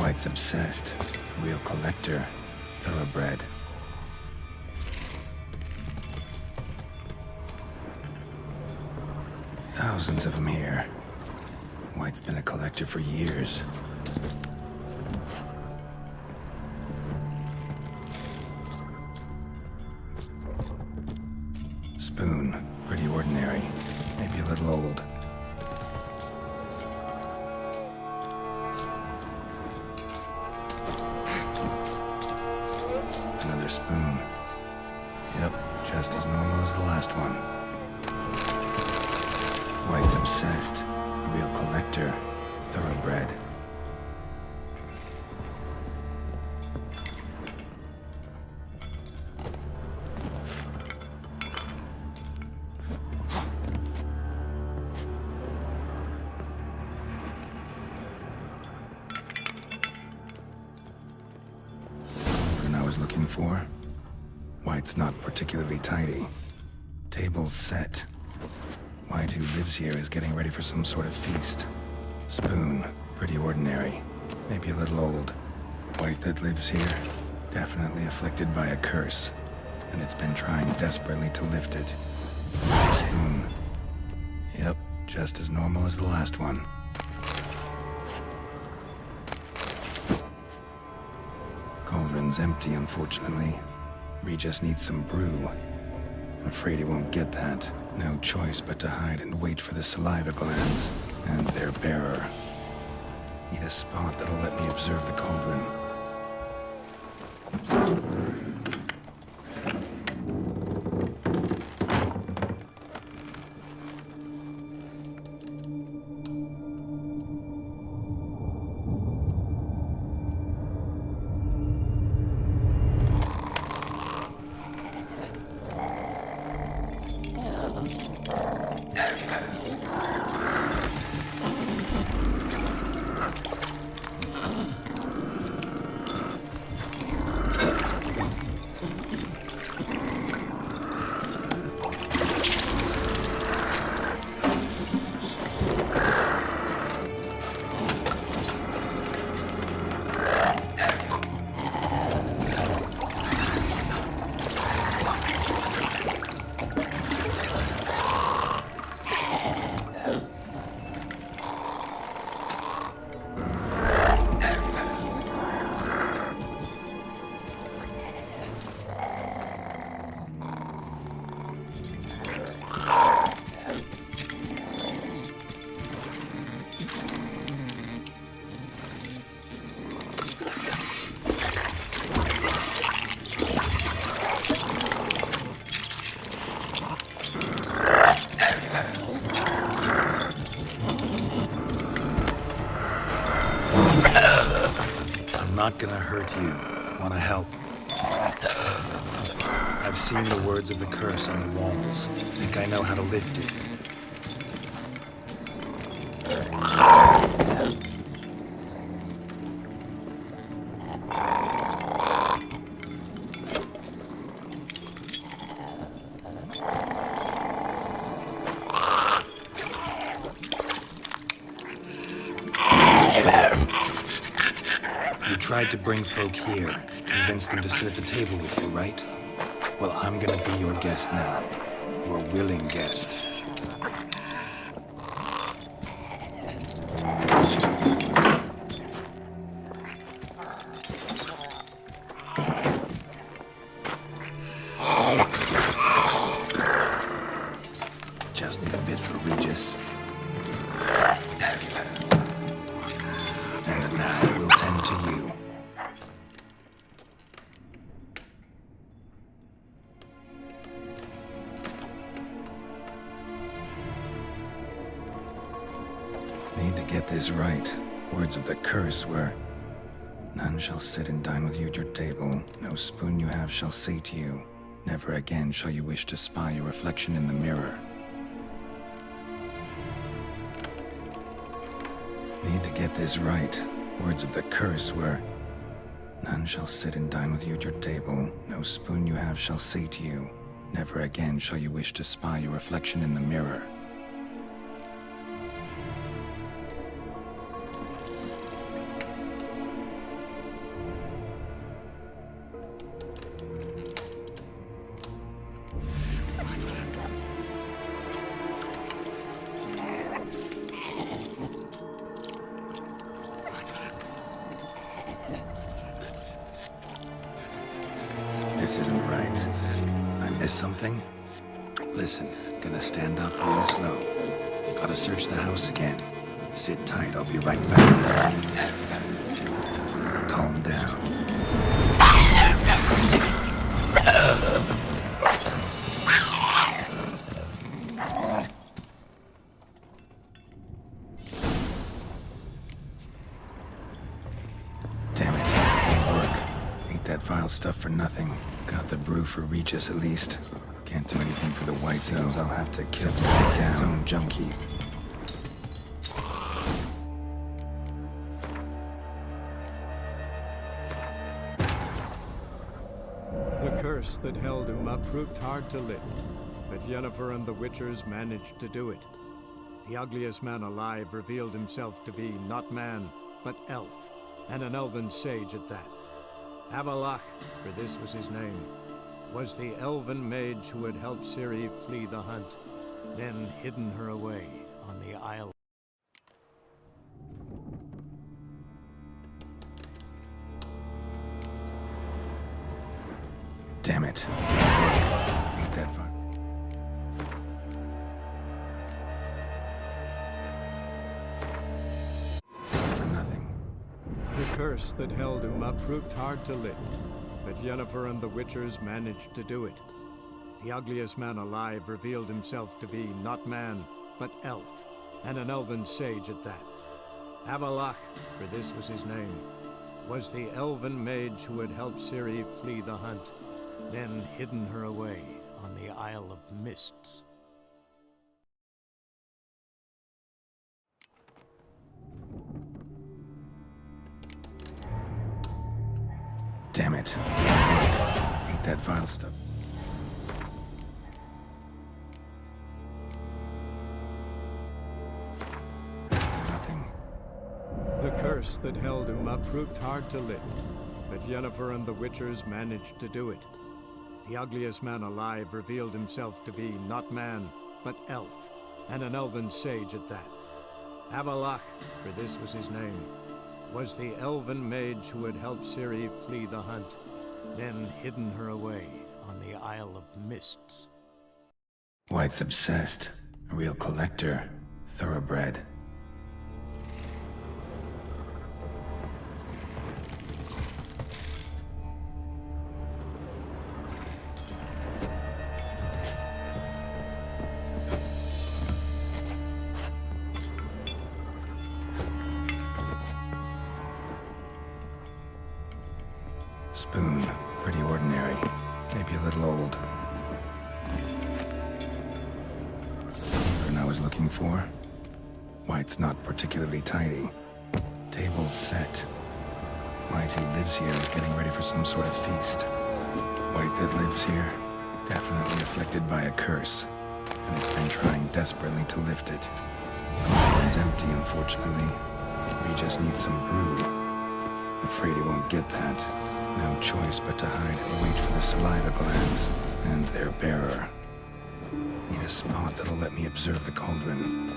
White's obsessed. Real collector. Thoroughbred. Thousands of them here. White's been a collector for years. Spoon. Pretty ordinary. Maybe a little old. Another spoon. Yep, just as normal as the last one. White's obsessed. Real collector. Thoroughbred. I was looking for? White's not particularly tidy. Table's set. White, who lives here, is getting ready for some sort of feast. Spoon, pretty ordinary. Maybe a little old. White that lives here, definitely afflicted by a curse, and it's been trying desperately to lift it. Spoon. Yep, just as normal as the last one. Cauldron's empty, unfortunately. Regis needs some brew. I'm afraid he won't get that. No choice but to hide and wait for the saliva glands and their bearer. Need a spot that'll let me observe the cauldron. Not gonna hurt you. Wanna help? I've seen the words of the curse on the walls. Think I know how to lift it. Tried to bring folk here, convince them to sit at the table with you, right? Well, I'm gonna be your guest now. Your willing guest. Just need a bit for Regis. And now we'll tend to you. Need to get this right. Words of the curse were, none shall sit and dine with you at your table. No spoon you have shall say to you, never again shall you wish to spy your reflection in the mirror. Need to get this right. Words of the curse were, none shall sit and dine with you at your table. No spoon you have shall say to you, never again shall you wish to spy your reflection in the mirror. This isn't right. I missed something? Listen, gonna stand up real slow. Gotta search the house again. Sit tight, I'll be right back. Calm down. Damn it, didn't work. Ate that vile stuff for nothing. Got the brew for Regis at least. Can't do anything for the white zones. I'll have to kill him down. Zone junkie. The curse that held Uma proved hard to lift, but Yennefer and the Witchers managed to do it. The ugliest man alive revealed himself to be not man, but elf, and an elven sage at that. Avalach, for this was his name, was the elven mage who had helped Ciri flee the hunt, then hidden her away on the Isle. Damn it. Eat that fuck. For nothing. The curse that held Uma proved hard to lift, but Yennefer and the Witchers managed to do it. The ugliest man alive revealed himself to be not man, but elf, and an elven sage at that. Avalach, for this was his name, was the elven mage who had helped Ciri flee the hunt, then hidden her away on the Isle of Mists. Damn it. Eat that vile stuff. Nothing. The curse that held Uma proved hard to lift, but Yennefer and the Witchers managed to do it. The ugliest man alive revealed himself to be not man, but elf, and an elven sage at that. Avalach, for this was his name, was the elven mage who had helped Ciri flee the hunt, then hidden her away on the Isle of Mists. White's obsessed. A real collector. Thoroughbred. Spoon. Pretty ordinary. Maybe a little old. I was looking for? White's not particularly tidy. Table set. White who lives here is getting ready for some sort of feast. White that lives here, definitely afflicted by a curse, and has been trying desperately to lift it. It's empty, unfortunately. We just need some brew. I'm afraid he won't get that. No choice but to hide and wait for the saliva glands and their bearer. Need a spot that'll let me observe the cauldron.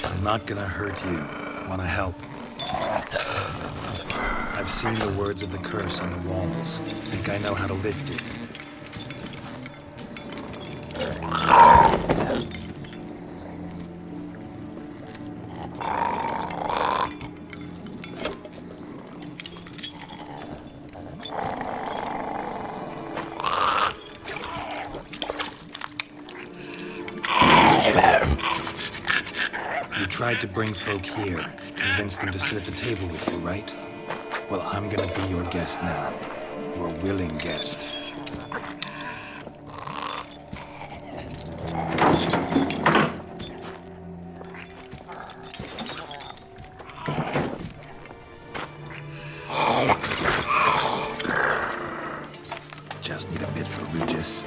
I'm not gonna hurt you. Wanna help? I've seen the words of the curse on the walls. Think I know how to lift it. You tried to bring folk here, convince them to sit at the table with you, right? Well, I'm gonna be your guest now. Your willing guest. Just need a bit for Regis.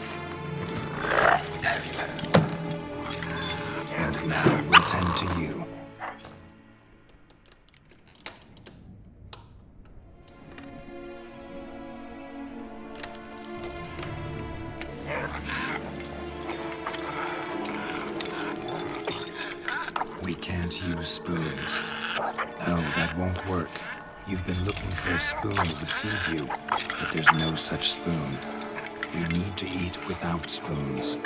And now we'll tend to you. We can't use spoons. No, that won't work. You've been looking for a spoon that would feed you, but there's no such spoon. You need to eat without spoons.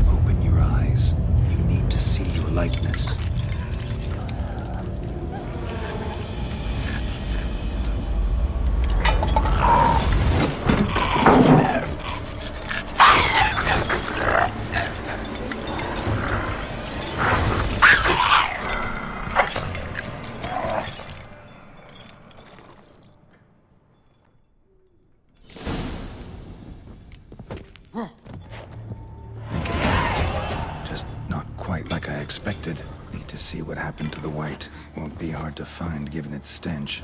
Open your eyes. You need to see your likeness. Just not quite like I expected. Need to see what happened to the white. Won't be hard to find given its stench.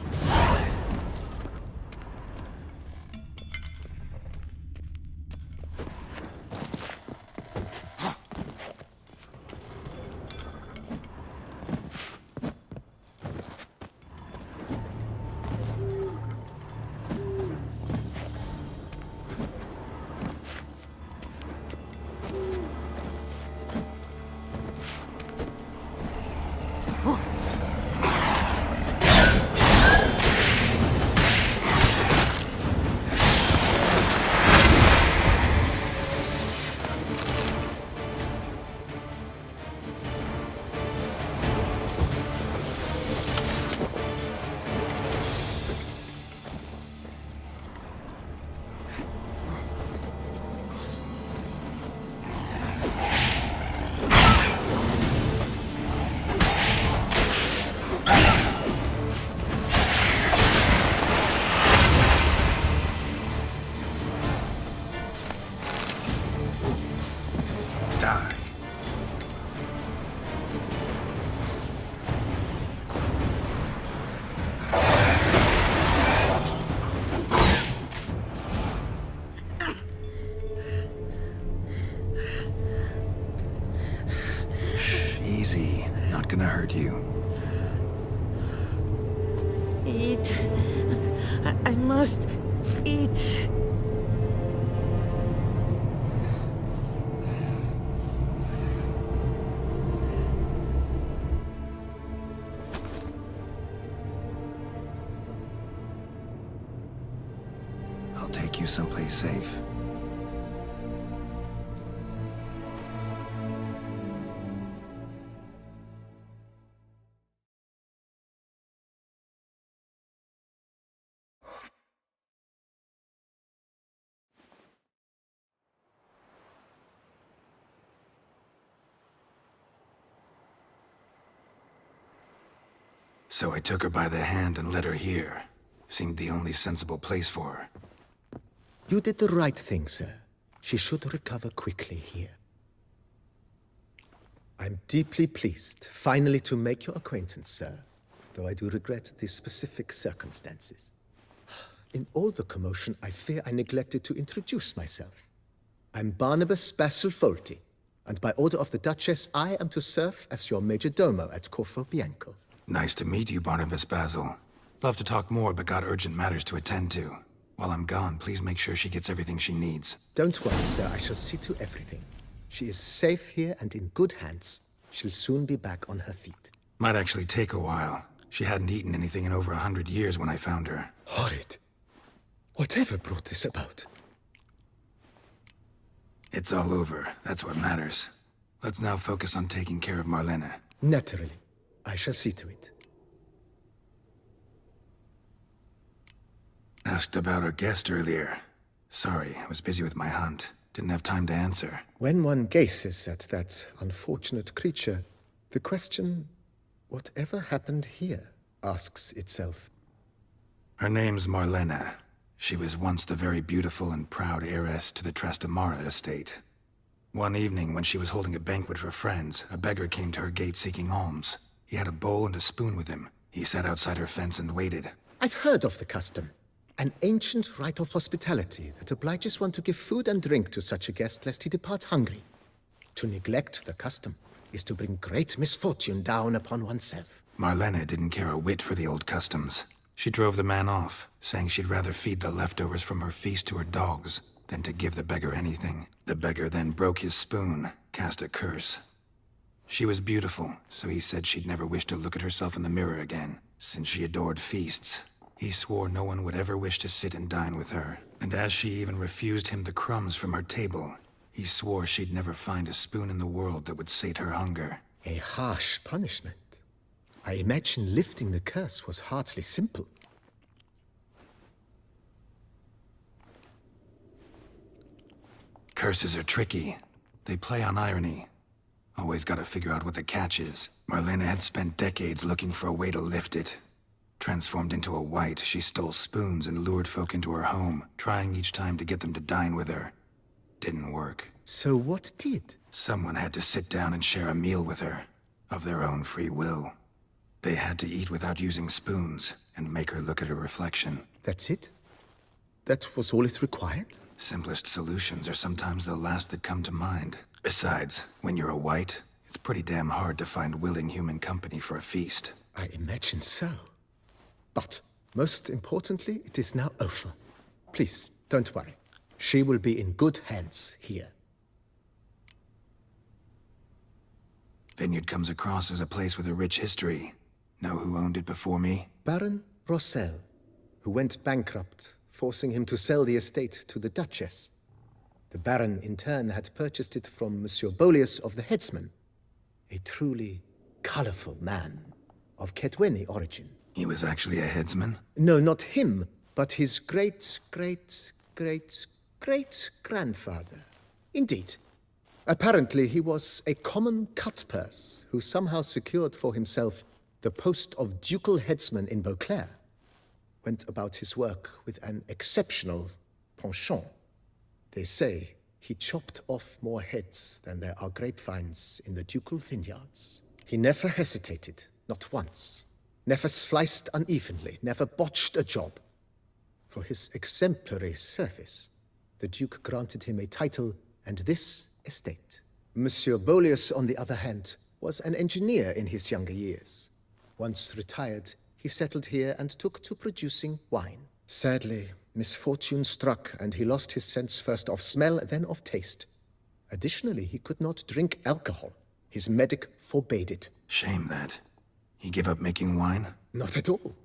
Die. Shh, easy. Not gonna hurt you. Eat. I must eat. I'll take you someplace safe. So I took her by the hand and led her here. Seemed the only sensible place for her. You did the right thing, sir. She should recover quickly here. I'm deeply pleased, finally, to make your acquaintance, sir. Though I do regret the specific circumstances. In all the commotion, I fear I neglected to introduce myself. I'm Barnabas Basil-Folty, and by order of the Duchess, I am to serve as your major domo at Corvo Bianco. Nice to meet you, Barnabas Basil. Love to talk more, but got urgent matters to attend to. While I'm gone, please make sure she gets everything she needs. Don't worry, sir. I shall see to everything. She is safe here and in good hands. She'll soon be back on her feet. Might actually take a while. She hadn't eaten anything in over 100 years when I found her. Horrid. Whatever brought this about? It's all over. That's what matters. Let's now focus on taking care of Marlene. Naturally. I shall see to it. Asked about our guest earlier. Sorry, I was busy with my hunt. Didn't have time to answer. When one gazes at that unfortunate creature, the question, whatever happened here, asks itself. Her name's Marlene. She was once the very beautiful and proud heiress to the Trastamara estate. One evening, when she was holding a banquet for friends, a beggar came to her gate seeking alms. He had a bowl and a spoon with him. He sat outside her fence and waited. I've heard of the custom. An ancient rite of hospitality that obliges one to give food and drink to such a guest lest he depart hungry. To neglect the custom is to bring great misfortune down upon oneself. Marlene didn't care a whit for the old customs. She drove the man off, saying she'd rather feed the leftovers from her feast to her dogs than to give the beggar anything. The beggar then broke his spoon, cast a curse. She was beautiful, so he said she'd never wish to look at herself in the mirror again. Since she adored feasts, he swore no one would ever wish to sit and dine with her. And as she even refused him the crumbs from her table, he swore she'd never find a spoon in the world that would sate her hunger. A harsh punishment. I imagine lifting the curse was hardly simple. Curses are tricky. They play on irony. Always gotta figure out what the catch is. Marlene had spent decades looking for a way to lift it. Transformed into a wight, she stole spoons and lured folk into her home, trying each time to get them to dine with her. Didn't work. So what did? Someone had to sit down and share a meal with her, of their own free will. They had to eat without using spoons, and make her look at her reflection. That's it? That was all it required? Simplest solutions are sometimes the last that come to mind. Besides, when you're a wight, it's pretty damn hard to find willing human company for a feast. I imagine so. But, most importantly, it is now over. Please, don't worry. She will be in good hands here. Vineyard comes across as a place with a rich history. Know who owned it before me? Baron Rossel, who went bankrupt, forcing him to sell the estate to the Duchess. The Baron, in turn, had purchased it from Monsieur Bolius of the Headsman, a truly colorful man of Ketweni origin. He was actually a headsman? No, not him, but his great-great-great-great-grandfather. Indeed. Apparently, he was a common cut-purse who somehow secured for himself the post of ducal headsman in Beauclair. Went about his work with an exceptional penchant. They say he chopped off more heads than there are grapevines in the ducal vineyards. He never hesitated, not once. Never sliced unevenly, never botched a job. For his exemplary service, the Duke granted him a title and this estate. Monsieur Bolius, on the other hand, was an engineer in his younger years. Once retired, he settled here and took to producing wine. Sadly, misfortune struck and he lost his sense first of smell, then of taste. Additionally, he could not drink alcohol. His medic forbade it. Shame that. He gave up making wine? Not at all.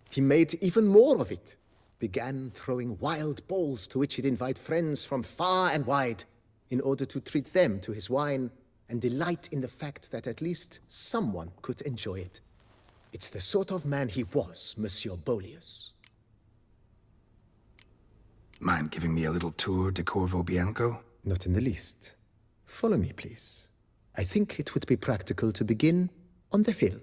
He made even more of it. Began throwing wild balls to which he'd invite friends from far and wide in order to treat them to his wine and delight in the fact that at least someone could enjoy it. It's the sort of man he was, Monsieur Bolius. Mind giving me a little tour de Corvo Bianco? Not in the least. Follow me, please. I think it would be practical to begin on the hill.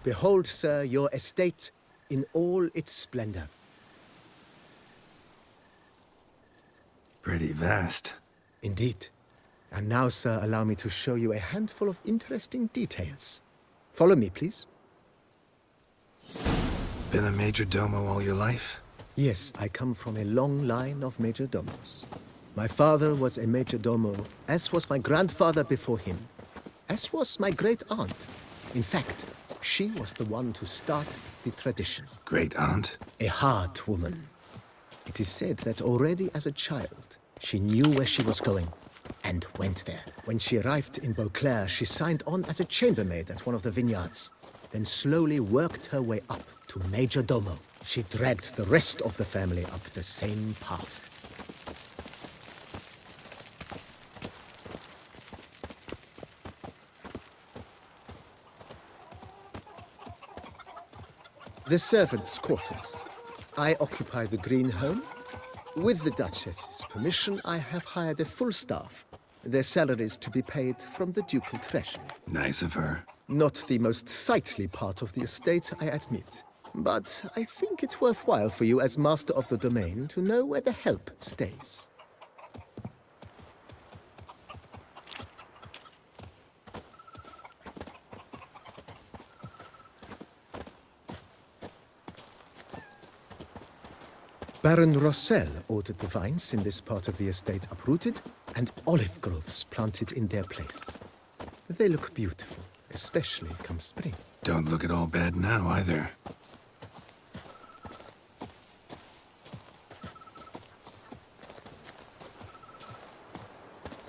Behold, sir, your estate in all its splendor. Pretty vast. Indeed. And now, sir, allow me to show you a handful of interesting details. Follow me, please. Been a major domo all your life? Yes, I come from a long line of major domos. My father was a major domo, as was my grandfather before him, as was my great-aunt. In fact, she was the one to start the tradition. Great-aunt? A hard woman. It is said that already as a child, she knew where she was going and went there. When she arrived in Beauclair, she signed on as a chambermaid at one of the vineyards, then slowly worked her way up to major domo. She dragged the rest of the family up the same path. The servants' quarters. I occupy the green home. With the Duchess's permission, I have hired a full staff. Their salaries to be paid from the ducal treasury. Nice of her. Not the most sightly part of the estate, I admit. But I think it worthwhile for you as master of the domain to know where the help stays. Baron Rossel ordered the vines in this part of the estate uprooted and olive groves planted in their place. They look beautiful, especially come spring. Don't look at all bad now, either.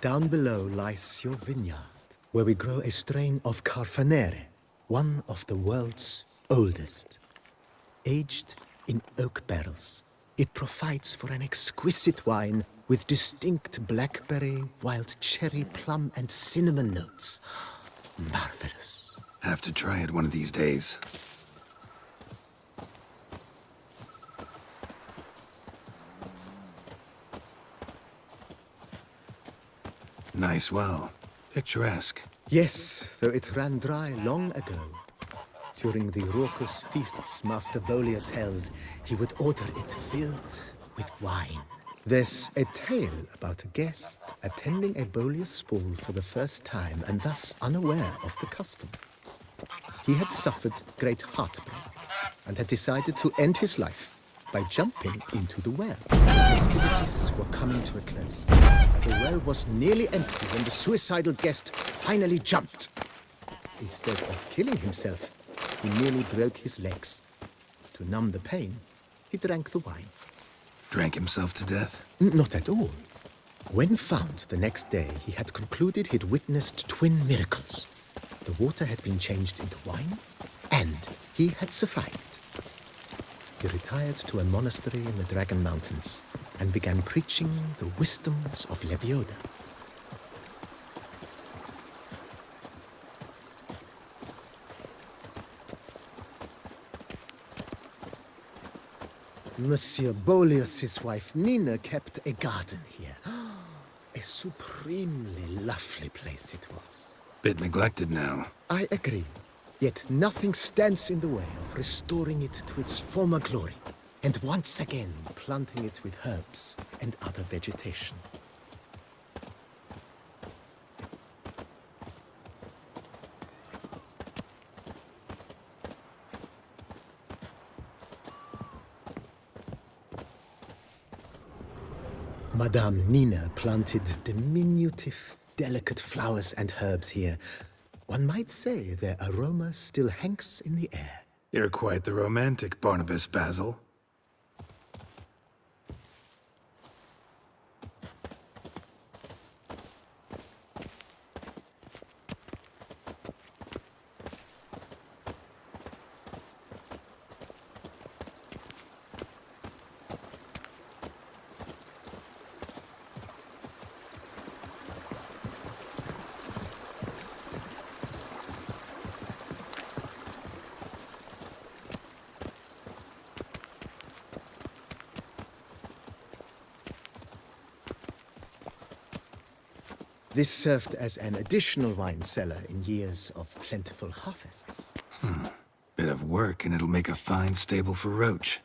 Down below lies your vineyard, where we grow a strain of Carfanere, one of the world's oldest. Aged in oak barrels, it provides for an exquisite wine with distinct blackberry, wild cherry, plum, and cinnamon notes. Marvelous. Have to try it one of these days. Nice well. Picturesque. Yes, though it ran dry long ago. During the raucous feasts Master Bolius held, he would order it filled with wine. There's a tale about a guest attending a Bolius ball for the first time and thus unaware of the custom. He had suffered great heartbreak and had decided to end his life by jumping into the well. Festivities were coming to a close, and the well was nearly empty when the suicidal guest finally jumped. Instead of killing himself, he nearly broke his legs. To numb the pain, he drank the wine. Drank himself to death? Not at all. When found the next day, he had concluded he'd witnessed twin miracles. The water had been changed into wine, and he had survived. He retired to a monastery in the Dragon Mountains and began preaching the wisdoms of Lebioda. Monsieur Bolius' wife Nina kept a garden here. A supremely lovely place it was. Bit neglected now. I agree. Yet nothing stands in the way of restoring it to its former glory, and once again planting it with herbs and other vegetation. Madame Nina planted diminutive, delicate flowers and herbs here. One might say their aroma still hangs in the air. You're quite the romantic, Barnabas Basil. This served as an additional wine cellar in years of plentiful harvests. Bit of work and it'll make a fine stable for Roach.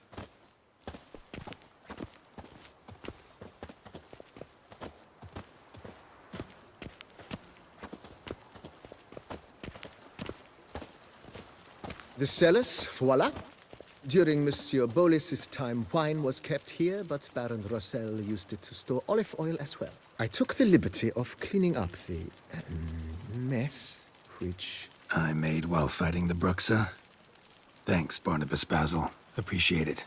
The cellars, voila. During Monsieur Bolis's time, wine was kept here, but Baron Rossel used it to store olive oil as well. I took the liberty of cleaning up the mess, which... I made while fighting the Bruxa. Thanks, Barnabas Basil. Appreciate it.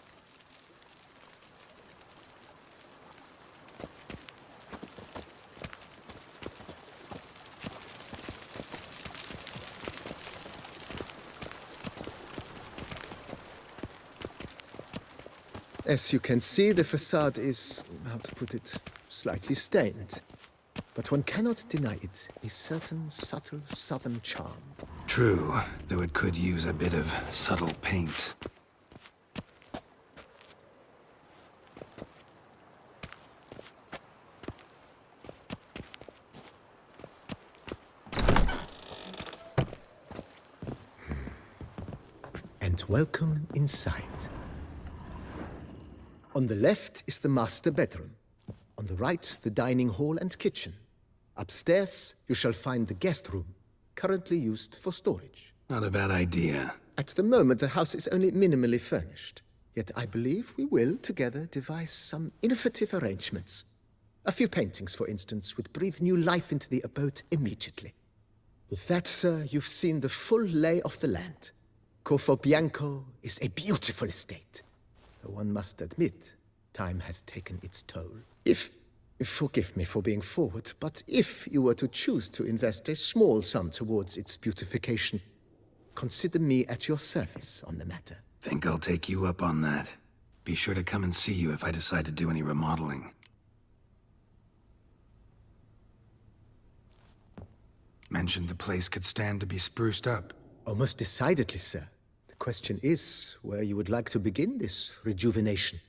As you can see, the facade is, how to put it, slightly stained. But one cannot deny it, a certain subtle southern charm. True, though it could use a bit of subtle paint. And welcome inside. On the left is the master bedroom. On the right, the dining hall and kitchen. Upstairs, you shall find the guest room, currently used for storage. Not a bad idea. At the moment, the house is only minimally furnished. Yet I believe we will, together, devise some innovative arrangements. A few paintings, for instance, would breathe new life into the abode immediately. With that, sir, you've seen the full lay of the land. Corvo Bianco is a beautiful estate. Though one must admit, time has taken its toll. Forgive me for being forward, but if you were to choose to invest a small sum towards its beautification, consider me at your service on the matter. Think I'll take you up on that. Be sure to come and see you if I decide to do any remodeling. Mentioned the place could stand to be spruced up. Oh, most decidedly, sir. The question is where you would like to begin this rejuvenation.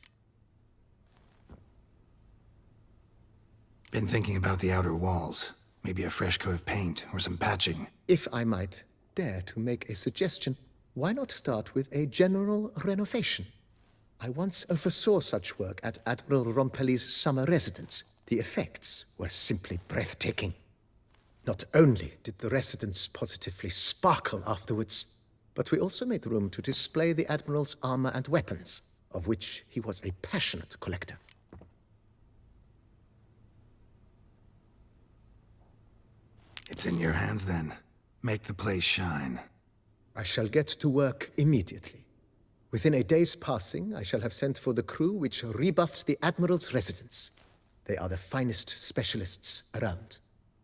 Been thinking about the outer walls. Maybe a fresh coat of paint or some patching. If I might dare to make a suggestion, why not start with a general renovation? I once oversaw such work at Admiral Rompelli's summer residence. The effects were simply breathtaking. Not only did the residence positively sparkle afterwards, but we also made room to display the Admiral's armor and weapons, of which he was a passionate collector. It's in your hands then. Make the place shine. I shall get to work immediately. Within a day's passing, I shall have sent for the crew which rebuffed the Admiral's residence. They are the finest specialists around.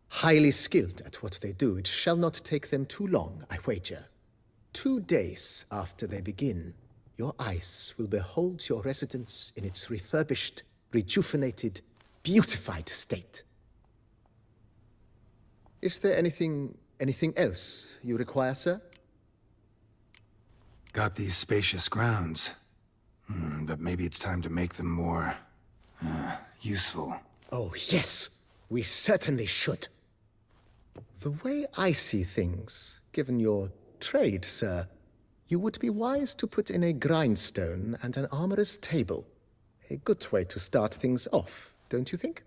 Highly skilled at what they do, it shall not take them too long, I wager. 2 days after they begin, your eyes will behold your residence in its refurbished, rejuvenated, beautified state. Is there anything else you require, sir? Got these spacious grounds. But maybe it's time to make them more... useful. Oh, yes. We certainly should. The way I see things, given your trade, sir, you would be wise to put in a grindstone and an armorer's table. A good way to start things off, don't you think?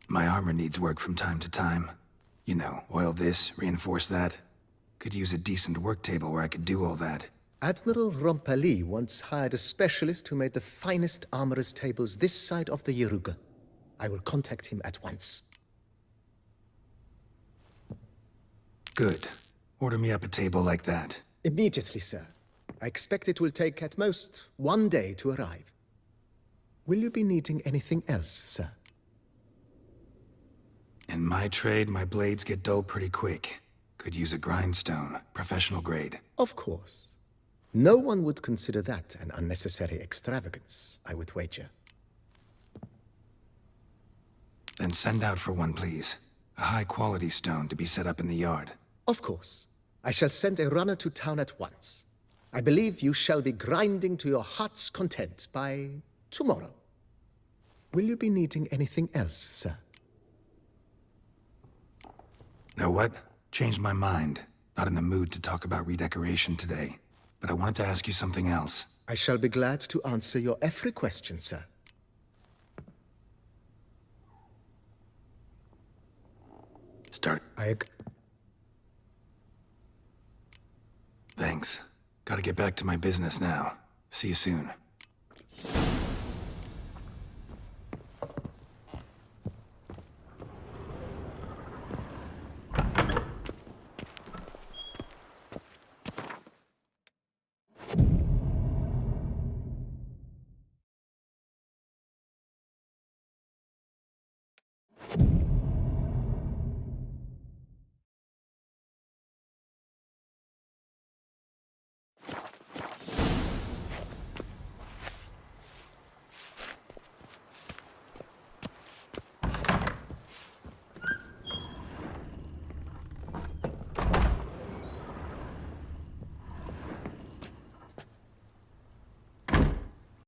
My armor needs work from time to time. You know, oil this, reinforce that. Could use a decent work table where I could do all that. Admiral Rompelli once hired a specialist who made the finest armorer's tables this side of the Yaruga. I will contact him at once. Good. Order me up a table like that. Immediately, sir. I expect it will take at most 1 day to arrive. Will you be needing anything else, sir? In my trade, my blades get dull pretty quick. Could use a grindstone, professional grade. Of course. No one would consider that an unnecessary extravagance, I would wager. Then send out for one, please. A high-quality stone to be set up in the yard. Of course. I shall send a runner to town at once. I believe you shall be grinding to your heart's content by tomorrow. Will you be needing anything else, sir? Know what? Changed my mind. Not in the mood to talk about redecoration today. But I wanted to ask you something else. I shall be glad to answer your every question, sir. start. Thanks. Gotta get back to my business now. See you soon.